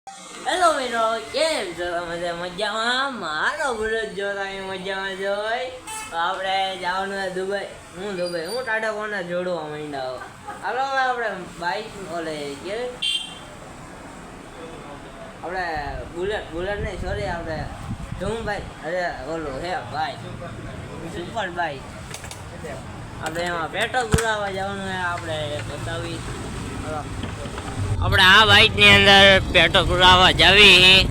Hello મિત્રો, કેમ છો તમે? મજામાં? મારો વિરોધ જો તમે મજામાં જોઈ તો આપણે જવાનું છે દુબઈ. હું ટાટા ફોનને જોડવા માંડ્યા. હાલો આપણે બાઈક ઓલે કે આપણે બુલેટ નહીં, સોરી, આપણે ધૂમભાઈ, અરે ઓલું હે બાઈક, સુપર બાઈક. આપણે એમાં પેટ્રોલ પુરાવા જવાનું છે. આપણે બતાવી આપણે આ બાઈક ની અંદર પેટ્રોલ પુરાવા જાવી.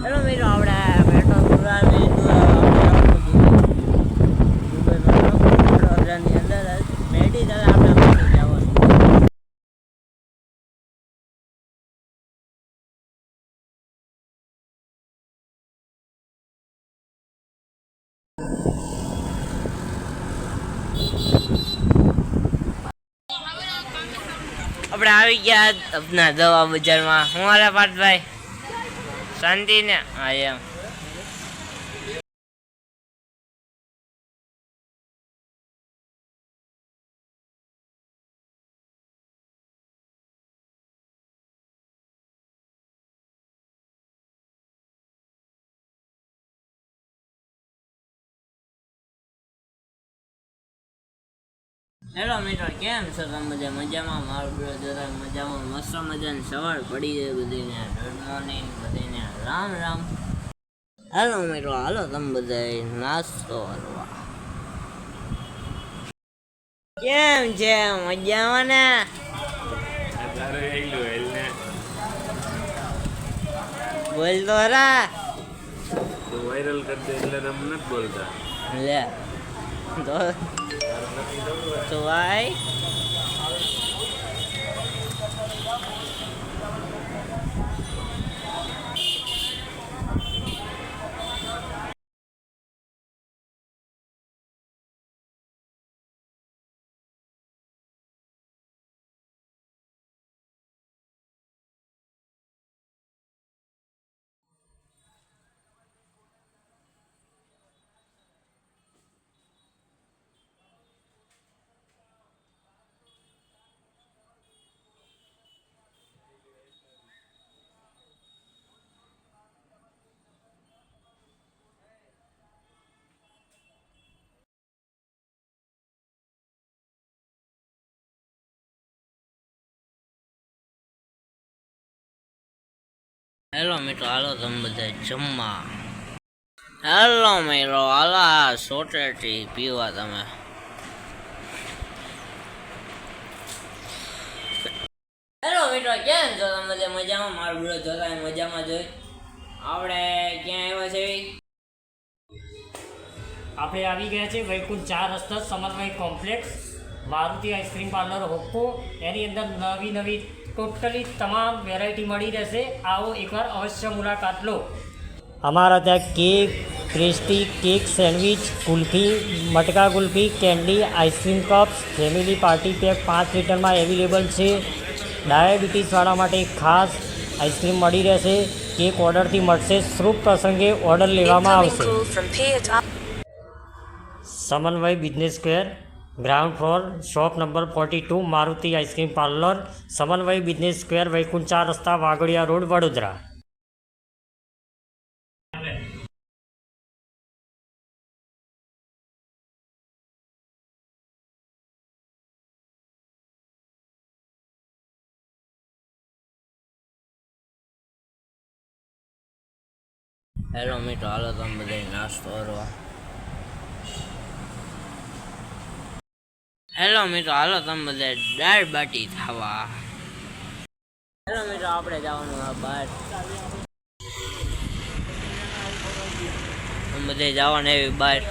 હેલો મિત્રો, આપણે પેટ્રોલ પુરાવી દુબઈની અંદર રેડી થાય આપણે જવાનું. આપણે આવી ગયા આપના દવા બજારમાં. હું હાલે પાર્થભાઈ? શાંતિ ને? હા એમ. હેલો મિત્રો, કેમ છો તમે? મજામાં? મારું બ્રધર મજામાં, મસ્ત મજાની સવાર પડી જાય બધીને. ગુડ મોર્નિંગ બધીને, રામ રામ. હેલો મિત્રો, હાલો તમે બધા નાસ્તો કરવા. કેમ છે? મજામાં ને? બોલ તો રા. વાયરલ કરી દે એટલે તમે નથી બોલતા. લે તો ભાઈ હેલો મિત્રો, હાલો તમે બધા જમવા. હેલો મિત્રો, હાલા સોટેટી પીવા તમે. હેલો મિત્રો, કેમ છો તમે બધા મજામાં? મારું વિડીયો જોતા મજામાં જોઈ. આપણે ક્યાં આવ્યા છે? આપણે આવી ગયા છે વૈકુંઠ 4 રસ્તા સમન્વય કોમ્પ્લેક્સ, મારુતિ આઈસ્ક્રીમ પાર્લર હોપ્પો. એની અંદર નવી ટોટલી તમામ વેરાયટી મળી રહેશે. આવો એકવાર અવશ્ય મુલાકાત લો. અમારા ત્યાં cake, pastry, cake, sandwich, kulfi, મટકા kulfi, candy, ice cream cups, family party pack 5 લીટરમાં અવેલેબલ છે. ડાયાબિટીસવાળા માટે ખાસ આઈસ્ક્રીમ મળી રહેશે. કેક ઓર્ડરથી મળશે. શુભ પ્રસંગે ઓર્ડર લેવામાં આવશે. સમન્વય business square, ground floor, shop number 42, Maruti ice cream parlour, સમન્વય બિઝનેસ સ્ક્વેર, વૈકુંઠ 4 રસ્તા, વાઘોડિયા રોડ, વડોદરા. હેલો મિત્રો, હાલો તમે બધા નાસ્તો કરવા. હેલો મિત્રો, હાલો તમે બધા દાળ બાટી ખાવા. હેલો મિત્રો, આપણે જવાનું આ બહાર બધે જવાનું એવી બહાર.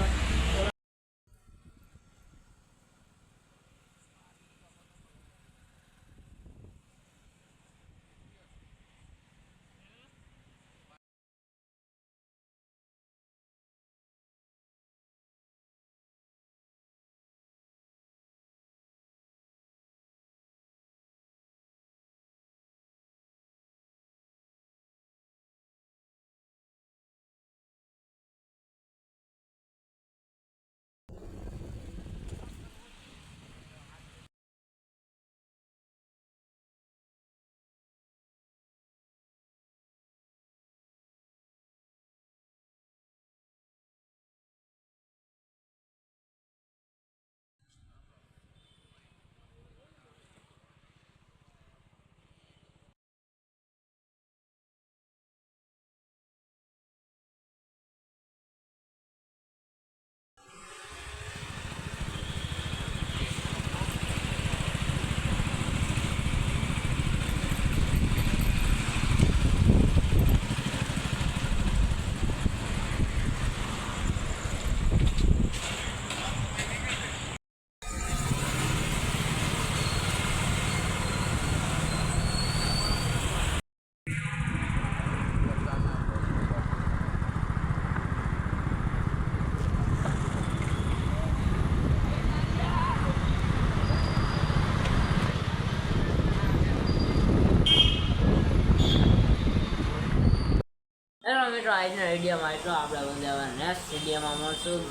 હેલો મિત્રો, આજના વિડીયોમાં એટલો. આપણે બધા નેક્સ્ટ વિડીયોમાં મળશું.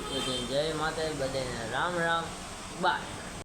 જય માતા, બધાને રામ રામ, બાય.